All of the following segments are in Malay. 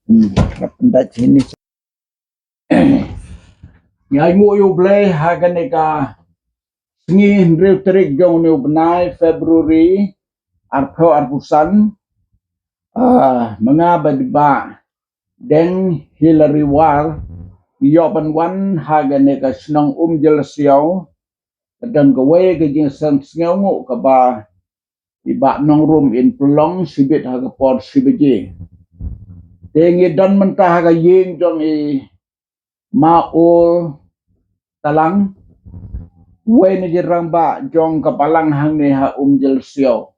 Pendat sini. Ngai mu yu blay hagane ka sengi ndrew terik jong new benai Februari arpo arpusan mga badba deng Hillary War yoban wan hagane ka snong jelsiaw dan gawe ke jing sang sngaw ka ba iba nong room in pelong sibit haga por sibeje tengi don mentah haga ying jong i maul talang wen jirang ba jong kapalang hang ni ha jelsiaw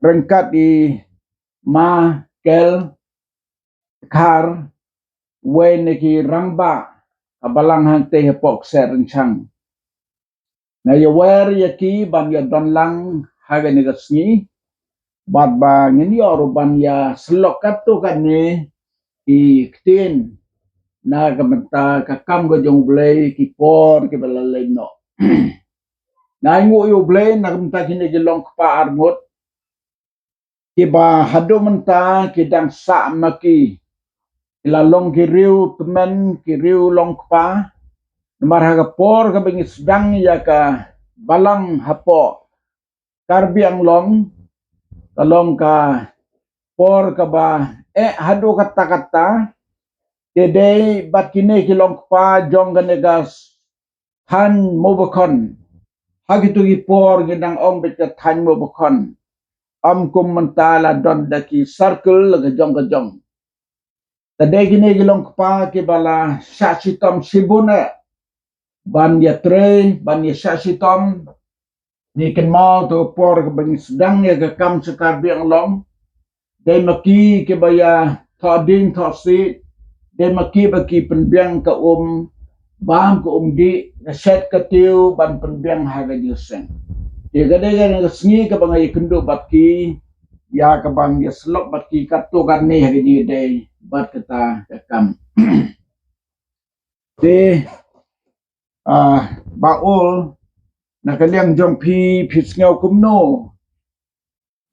rengkat di ma kel kar wen ki ramba kapalang hang te pok ser chang na ya wer ya ki ban ya don lang haga ni gasni bad ba ngini oro ban ya slok katu kan ni i ktin na kamenta kakam go jong blay ki por ki balalay no na ngu yu blay na kamenta kini gilong pa armut ki ba hadu menta ki dang sa maki ilalong ki riu temen ki riu long pa nomor haga por ka bengi sedang ya ka balang hapo karbiang long talong ka por ka ba hadu kata-kata dede bat kini kilong pa jong ganegas han mobokon hagitu gi por ginang ong bet ka tan mobokon kum mentala don daki circle laga jong ka jong tade gini gilong pa ki bala sasitom sibuna ban ya tre ban ya sasitom ni ken mau to por ka bang sedang ya ka kam sekar biang long de maki ke baya thoding thosi de maki baki penbiang ka bam ko di set ka tiu ban penbiang haga juseng de gade ga sngi ka bangai kendo batki ya ka bang ya slok batki katu kan ni haga ji de bat kata kam de baul nakaliang jong pi sngaw kumno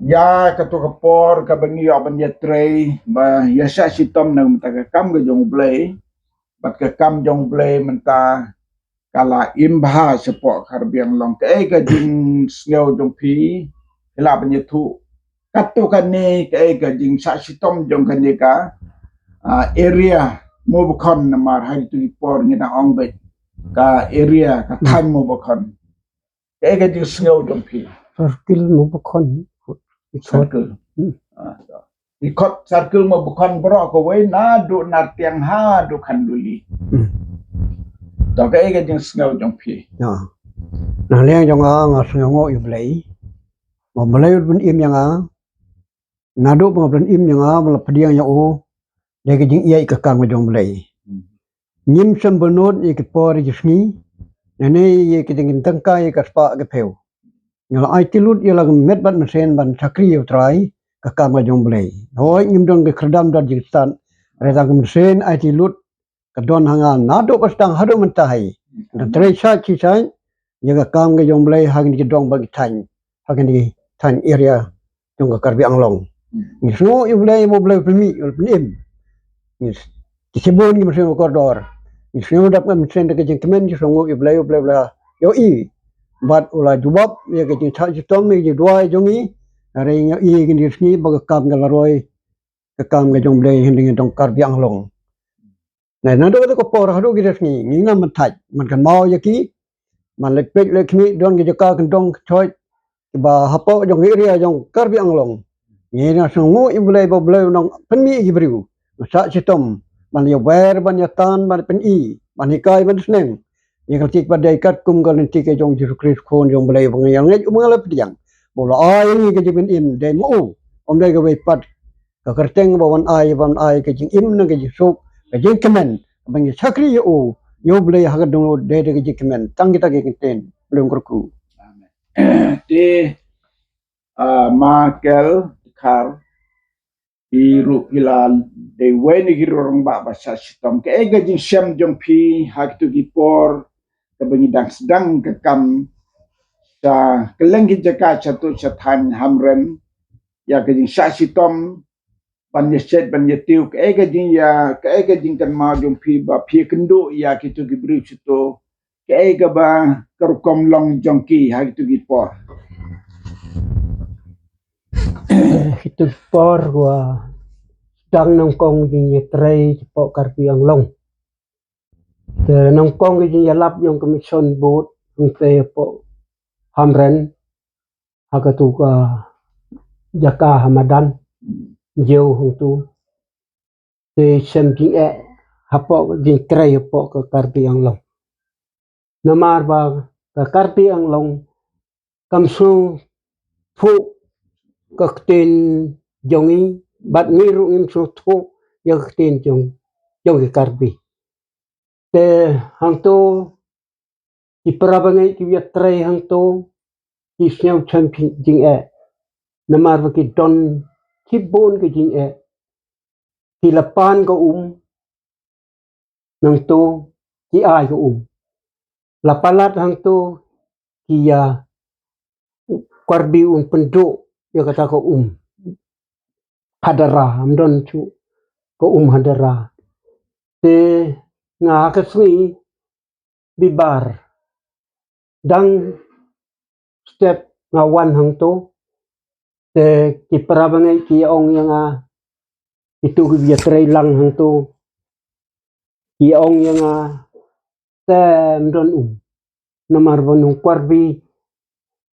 ya katu kapor ka bangi aban ya trei ba ya sa sitom na mata ka kam ga jong blay bat ka kam jong blay menta kala imbha sepo karbiang long ka ga jing sngaw jong pi kala ban ya thu katu kan ni ka ga jing sa sitom jong kan ni ka area mo bukon na mar ha tu por ni na ong bet ka area ka tan mo bukon ka ga jing sngaw jong pi circle mo bukon circle ikot circle mo bukan bro ko we na do na tiang ha do kan duli to ka ga jing sngaw jong pi na leng jong nga sngaw yu blai mo blai bun im yang na do mo bun im yang mo padiang ya o de ga jing iya ka kang jong blai nim sam bonot i ka por ji sni na ne ye ka jing tangka ye ka spa ga peu ngala ai tilut ye lag met ban mesen ban chakri yu trai ka kam ga jong blai hoi ngim dong ke khradam dot jikstan redang mesen ai tilut ka don hanga na do pastang hadu mentai da tre cha chi sai ye ka kam ga jong blai hang ni dong ba tan hang ni tan area jong ka karbi anglong ni so yu blai mo blai pmi pnim ni ki sebon ni mesen ko dor ni so dap ngam mesen da ke jing kemen ji so yu blai yo i bat ula jubab ye ke jing cha tom ni ji dua jongi are nya i ke ni sni ba kam ga laroi ka kam ga jong blai hin ding dong kar biang long na na do ko por hadu gi sni ni na man thaj man kan mau ye ki man lek pek lek mi don gi ka kan dong choi ba hapo jong area jong kar biang long ni na so ngo i blai ba blai nong pen mi gi briu sa chi tom man ye wer ban ya tan ban pen i man hi kai ban sneng yang ketik pada ikat kum kalau nanti ke jong Yesus Kristus kon jong belai bang yang ngej mengalap tiang bola ai ni ke jibin im de mu om de ke wepat ke kerteng bawan ai ke jing im na ke Yesus ke jing kemen bang sakri yo belai hagat dong de ke jing kemen tang kita ke kenten belum kerku de makel kar biru hilal de weni girong ba sa sitom ke ga jing syam jong pi hak tu gi por ka bangi dang sedang ka kam sa keleng gi jaka chatu chathan hamren ya ke jing sa sitom panyeset panyetiu ke jing ya ke jing kan ma jong pi ba pi kendo ya kitu gibri situ ke ba kerukom long jongki ha kitu gipo Itu por gua đang nông công gì như tray bộ cà phê ang long từ nông công cái gì lắp yung commission board yung tray bộ hamren agatu ka jaka hamadan jeu hung tu te sem jing hapo jing tray bộ cà phê ang long namar ba cà phê ang long kam su phu ka tin jongi bat ngiru im su thu yang tin jong cái cà phê te hang tu di perabangai ki wiat tray hang tu ki snew champion jing namar ba ki don ki bon ki jing ki lapan ko nang tu ki ai ko lapalat hang tu ki ya kwarbi penduk ya kata ko hadara amdon chu ko hadara te nga kaswi bibar dang step ngawan hang tu te ki perabangai ki ong yang itu biya tray lang hang tu ki ong yang tem don namar bonung kwarbi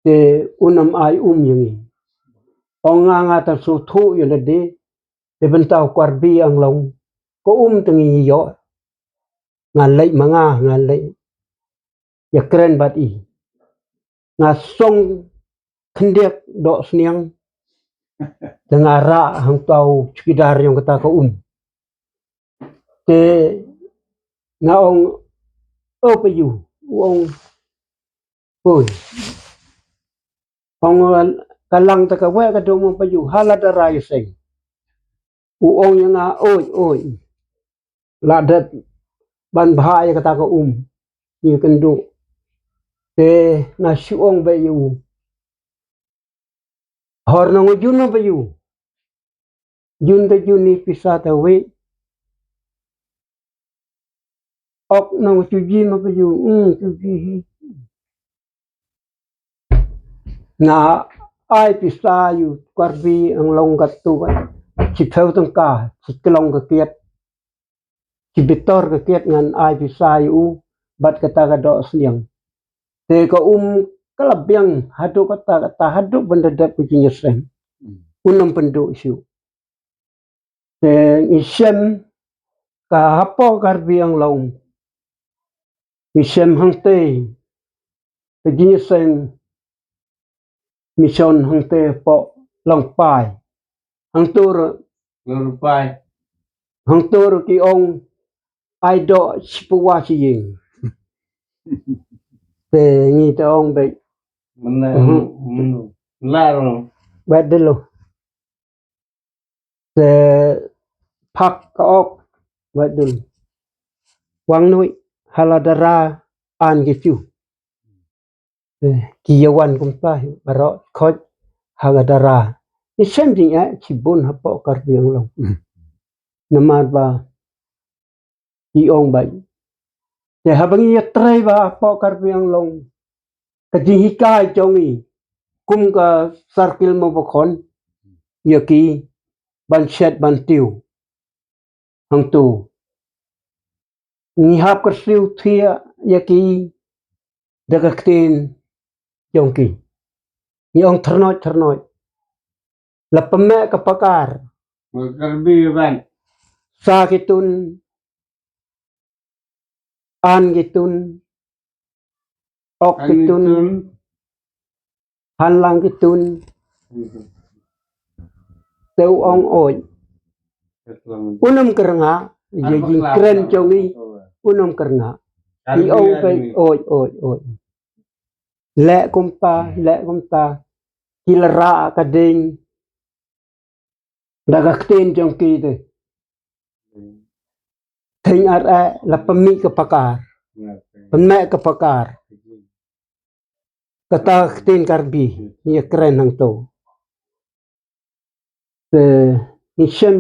te unam ai yang ong nga ta su thu yo le de te bentau kwarbi ang long ko tengi yo ngalai manga ngalai ya keren bat nga song kendek do sniang tengara hang tau sekitar yang kata ko te nga ong opayu ong oi ong kalang ta ka wa ka do mo payu halada rai sei ong yang oi ladat ban bhai kata ko ni kendu te na siong bayu hor nang ujun no bayu jun ta juni pisa ta we ok nang chuji no bayu chuji na ai pisa yu kwarbi ang long kat tu chi thau tang ka chi klong ka kiet chi bitor ka kiet ngan ai pisa yu bat kata ka do sniang te ko kalabyang hadu kata hadu benda dak kujinya sem unam penduk siu te isem ka hapo karbi ang long isem hangte kujinya sem mission hangte po long pai hangtur pai hangtur ki ong ai do sipuwa si ying te ni te ong be larong bedelo te pak ka ok bedul wang noi haladara an gifu kiyawan kumpa baro khoj haladara ni sending cibun hapo karbi ang long namar ba ki ong bai te habang ya tray ba hapo karbi ang long kajihikai jongi kum ka circle mo bokon yaki ban shet ban tiu hang tu ni hap ka siu thia yaki dagaktin jongki ni ong ternoi la pemme ka pakar karbi ban sa kitun an gitun ok gitun hanlang gitun teu ong oi unam kerenga jadi keren jongi unam kerenga di ong pe oi le kumpa kilara kading dagaktin jongki te thing ar la pemi ka pakar pemme ka pakar kata tin karbi ni keren hang to te ni shem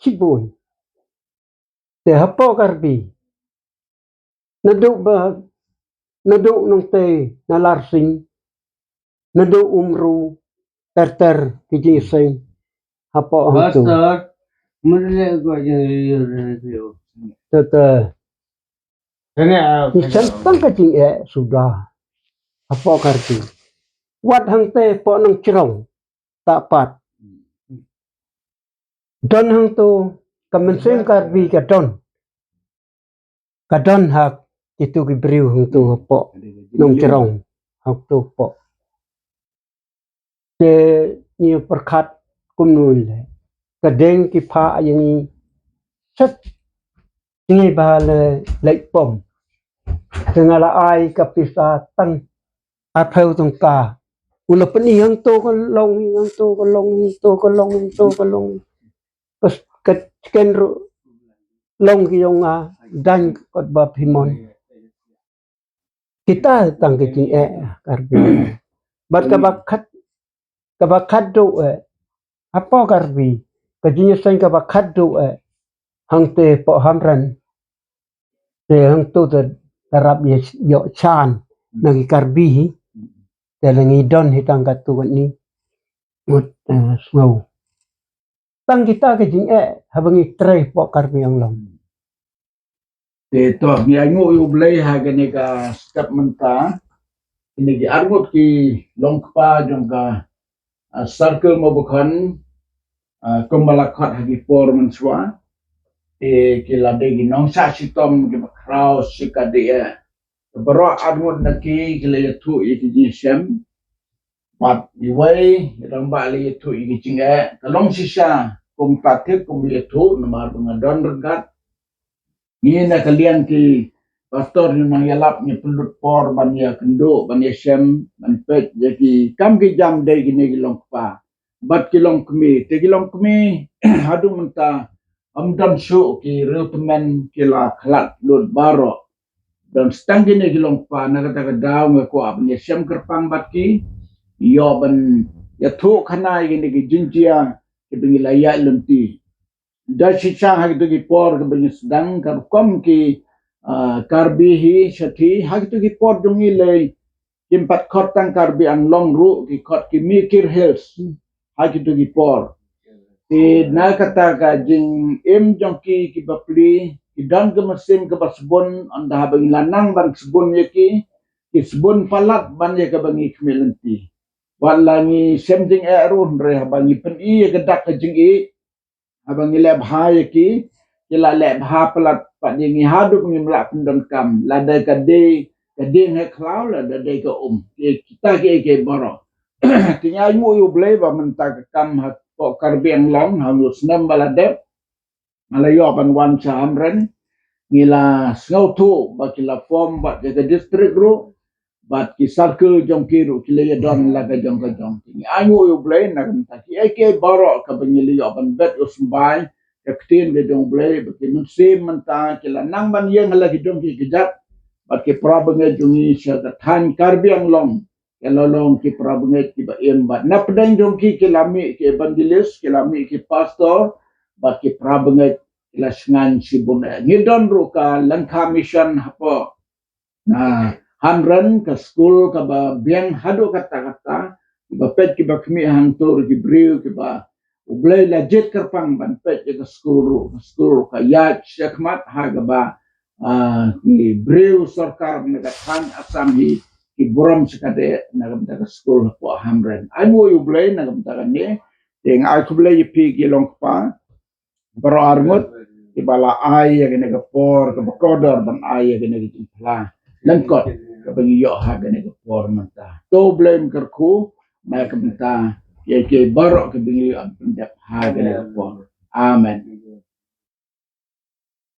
chibun te hapo karbi naduk nong te nalarsing naduk umru ter kijing sing hapo hantu Pastor, mulai gua jadi tete Ini ni sentang kijing sudah hapo karbi wat hang te po nong cerong tak pat don hang tu kamenseng karbi kadon hak itu kibriu hang tu hapo nong cerong hak tu po te ni perkat kumnul le kadeng ki pha yang set ni ba le lek pom tengala ai kapisa tang apheu tong ka ula pani hang to ko long hang to ko long to ko long to ko long pas ken ro long ki yong dan kot ba phimon kita tang ki ching karbi bat ka bakat do apa karbi kajinya sang ka bakat do hang te po hamran te hang tu te tarap yo chan nagi karbi hi te lengi don hitang katu ni mut snow tang kita ke jing habangi tre po karbi ang long Te to mi angu yu blai ha gane ka step menta ini ki argut ki longpa jong ka circle mo bukan kumbala khat hagi por menswa te ki lade gi nong sa sitom ki kraus sikade bro argut naki ki le tu i ki jisem pat iwai ramba le tu i ki jinga kalong sisa kum patik kum le tu namar ngadon regat ni na kalian ki pastor ni mang yalap ni pelut por ban ya kendo ban ya sem ban pet jadi kam ki jam dai gini ki long pa bat ki long kmi te ki long kmi hadu menta amdan shu ki reutmen ki la khlat lut baro dan stang gini ki long pa na kata ka daw nge ko ban ya sem kerpang bat ki yo ban ya thu khana gini ki jinjia ki bingi laya lunti da sisa hak tu ki por ke bingi sedang kar kom ki karbi hi sathi hak tu ki por dungi le kimpat khot tang karbi ang long ru ki khot ki mikir hills hak tu ki por ti na kata ka jing em jong ki bapli ki dan ke mesim ke basbon anda bangi lanang ban sebon ye ki sebon palat ban ye ke bangi kmelenti walangi semjing erun re bangi pen i gedak ke jing i abang ilab hai ki kila lab ha pelat pak dingi hadu ngi melak pendon kam lada kade he klau lada de ka kita ke boro tinya yu yu blai ba menta ka kam ha po karbiang long hamu snam balade malayo pan wan sa amren ngila ngau tu ba kila form ba de district ru bat ki circle jong kiru kila ya don laga jong ka jong tinya ayu yu blai na menta ki ke boro ka bangili yo ban bet usbai Yaktin de dong blay baki musim menta kila nang ban yang lagi dong ki kejat baki prabenge jungi sya tan karbiang long kelolong ki prabenge ki ba em ba na pedang dong ki kilami ki evangelis kilami ki pastor baki prabenge kila sngan sibune ngidon ru ka langka mission hapo na hamran ka school ka ba biang hadu kata-kata ba pet ki ba kmi hantur ki briu ki ba ublay legit kerpang ban pet ke skuru ka yat syakmat haga ba ki breu sarkar nega than asam hi ki borom sekade nagam ta skul po hamren ai mo ublay nagam ta ne ding ai kublay pi ki long pa baro armut ki bala ai ya nega por ka kodor ban ai ya nega tipla lengkot ka bangi yo haga nega por manta to blame kerku na kamta ye ke baro ke bingi am pendap ha gane ko amen